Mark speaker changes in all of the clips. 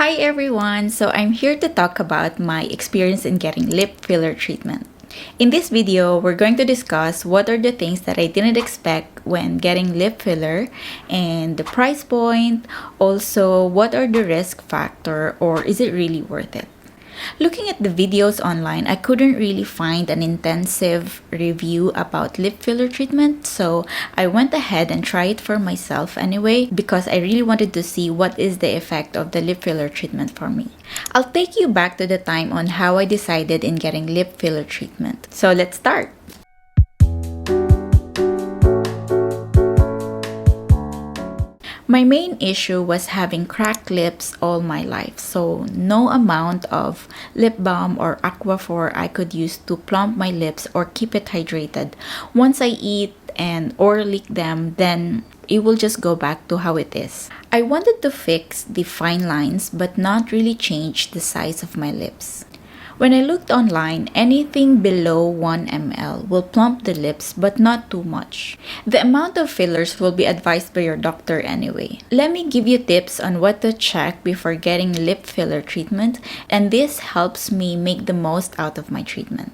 Speaker 1: Hi everyone! So I'm here to talk about my experience in getting lip filler treatment. In this video, we're going to discuss what are the things that I didn't expect when getting lip filler and the price point, also what are the risk factor or is it really worth it. Looking at the videos online, I couldn't really find an intensive review about lip filler treatment, so I went ahead and tried it for myself anyway because I really wanted to see what is the effect of the lip filler treatment for me. I'll take you back to the time on how I decided in getting lip filler treatment. So let's start! My main issue was having cracked lips all my life, so no amount of lip balm or aquaphor I could use to plump my lips or keep it hydrated. Once I eat and or lick them, then it will just go back to how it is. I wanted to fix the fine lines but not really change the size of my lips. When I looked online, anything below 1 ml will plump the lips but not too much. The amount of fillers will be advised by your doctor anyway. Let me give you tips on what to check before getting lip filler treatment, and this helps me make the most out of my treatment.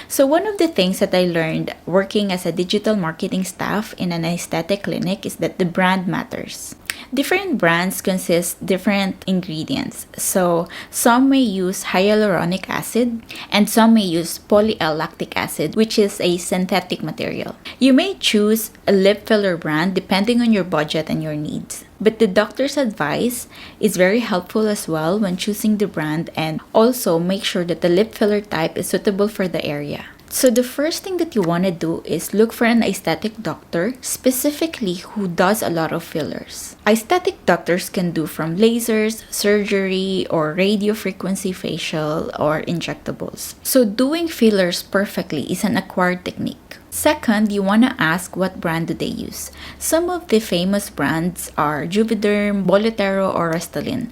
Speaker 1: So one of the things that I learned working as a digital marketing staff in an aesthetic clinic is that the brand matters. Different brands consist different ingredients. So some may use hyaluronic acid and some may use polyl-lactic acid, which is a synthetic material. You may choose a lip filler brand depending on your budget and your needs. But the doctor's advice is very helpful as well when choosing the brand, and also make sure that the lip filler type is suitable for the area. So the first thing that you want to do is look for an aesthetic doctor, specifically who does a lot of fillers. Aesthetic doctors can do from lasers, surgery, or radiofrequency facial or injectables. So doing fillers perfectly is an acquired technique. Second, you want to ask what brand do they use. Some of the famous brands are Juvederm, Bolotero, or Restalyne.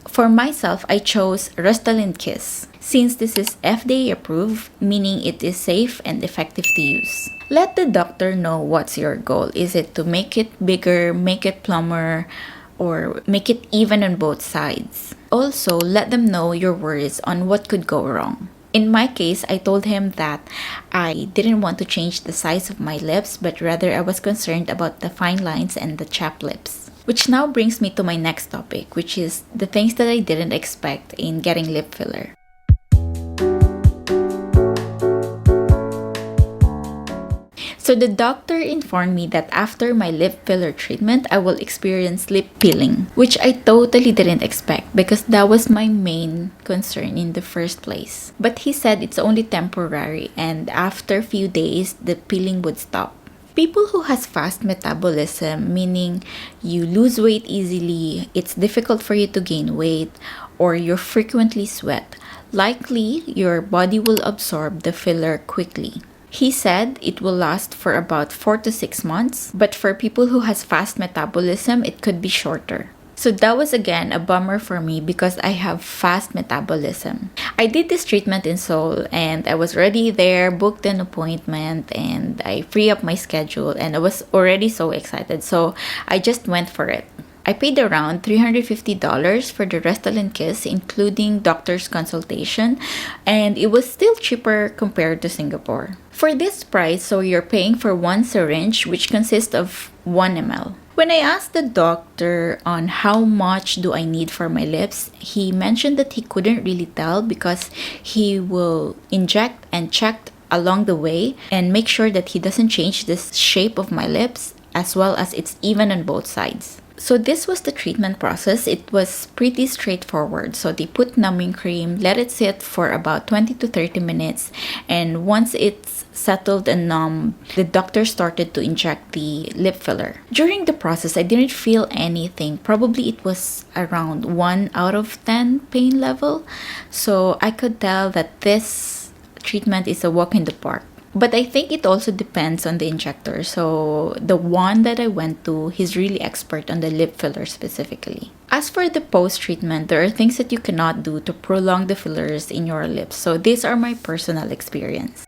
Speaker 1: For myself, I chose Restalyne Kiss, since this is FDA approved, meaning it is safe and effective to use. Let the doctor know what's your goal. Is it to make it bigger, make it plumper, or make it even on both sides? Also, let them know your worries on what could go wrong. In my case, I told him that I didn't want to change the size of my lips, but rather I was concerned about the fine lines and the chapped lips. Which now brings me to my next topic, which is the things that I didn't expect in getting lip filler. So the doctor informed me that after my lip filler treatment, I will experience lip peeling, which I totally didn't expect because that was my main concern in the first place. But he said it's only temporary and after a few days, the peeling would stop. People who has fast metabolism, meaning you lose weight easily, it's difficult for you to gain weight, or you frequently sweat, likely your body will absorb the filler quickly. He said it will last for about 4 to 6 months, but for people who has fast metabolism, it could be shorter. So that was again a bummer for me because I have fast metabolism. I did this treatment in Seoul and I was already there, booked an appointment, and I free up my schedule and I was already so excited. So I just went for it. I paid around $350 for the Restalyne Kiss, including doctor's consultation, and it was still cheaper compared to Singapore. For this price, so you're paying for one syringe, which consists of 1 ml. When I asked the doctor on how much do I need for my lips, he mentioned that he couldn't really tell because he will inject and check along the way and make sure that he doesn't change the shape of my lips as well as it's even on both sides. So this was the treatment process. It was pretty straightforward. So they put numbing cream, let it sit for about 20 to 30 minutes, and once it's settled and numb, the doctor started to inject the lip filler. During the process, I didn't feel anything. Probably it was around 1 out of 10 pain level. So I could tell that this treatment is a walk in the park. But I think it also depends on the injector. So the one that I went to, he's really expert on the lip filler specifically. As for the post-treatment, there are things that you cannot do to prolong the fillers in your lips. So these are my personal experience.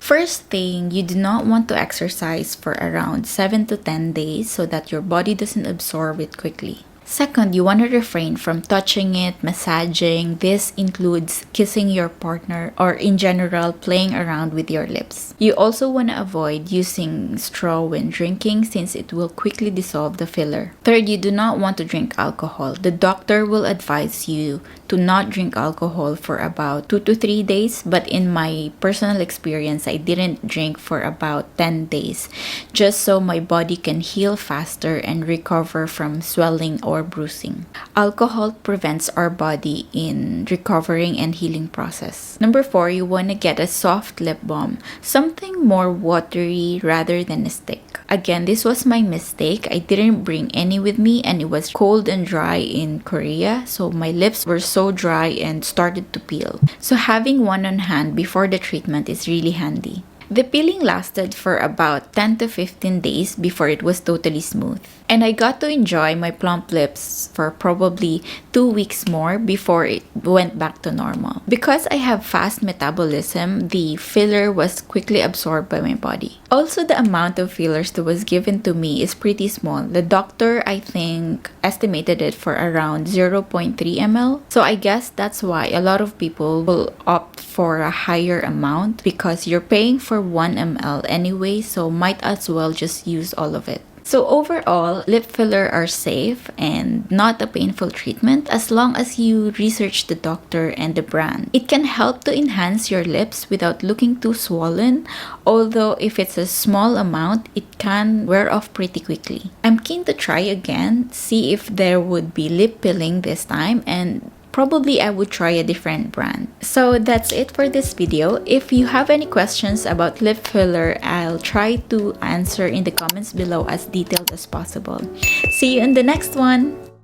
Speaker 1: First thing, you do not want to exercise for around 7 to 10 days so that your body doesn't absorb it quickly. Second, you want to refrain from touching it, massaging. This includes kissing your partner or in general playing around with your lips. You also want to avoid using straw when drinking since it will quickly dissolve the filler. Third, you do not want to drink alcohol. The doctor will advise you to not drink alcohol for about 2 to 3 days, but in my personal experience, I didn't drink for about 10 days just so my body can heal faster and recover from swelling or bruising. Alcohol prevents our body in recovering and healing process. Number 4, you want to get a soft lip balm, something more watery rather than a stick. Again, this was my mistake. I didn't bring any with me and it was cold and dry in Korea, so my lips were so dry and started to peel. So having one on hand before the treatment is really handy. The peeling lasted for about 10 to 15 days before it was totally smooth. And I got to enjoy my plump lips for probably 2 weeks more before it went back to normal. Because I have fast metabolism, the filler was quickly absorbed by my body. Also, the amount of fillers that was given to me is pretty small. The doctor, I think, estimated it for around 0.3 ml. So I guess that's why a lot of people will opt for a higher amount because you're paying for 1 ml anyway, so might as well just use all of it. So overall, lip filler are safe and not a painful treatment as long as you research the doctor and the brand. It can help to enhance your lips without looking too swollen, although if it's a small amount, it can wear off pretty quickly. I'm keen to try again, see if there would be lip peeling this time, and probably I would try a different brand. So that's it for this video. If you have any questions about lip filler, I'll try to answer in the comments below as detailed as possible. See you in the next one!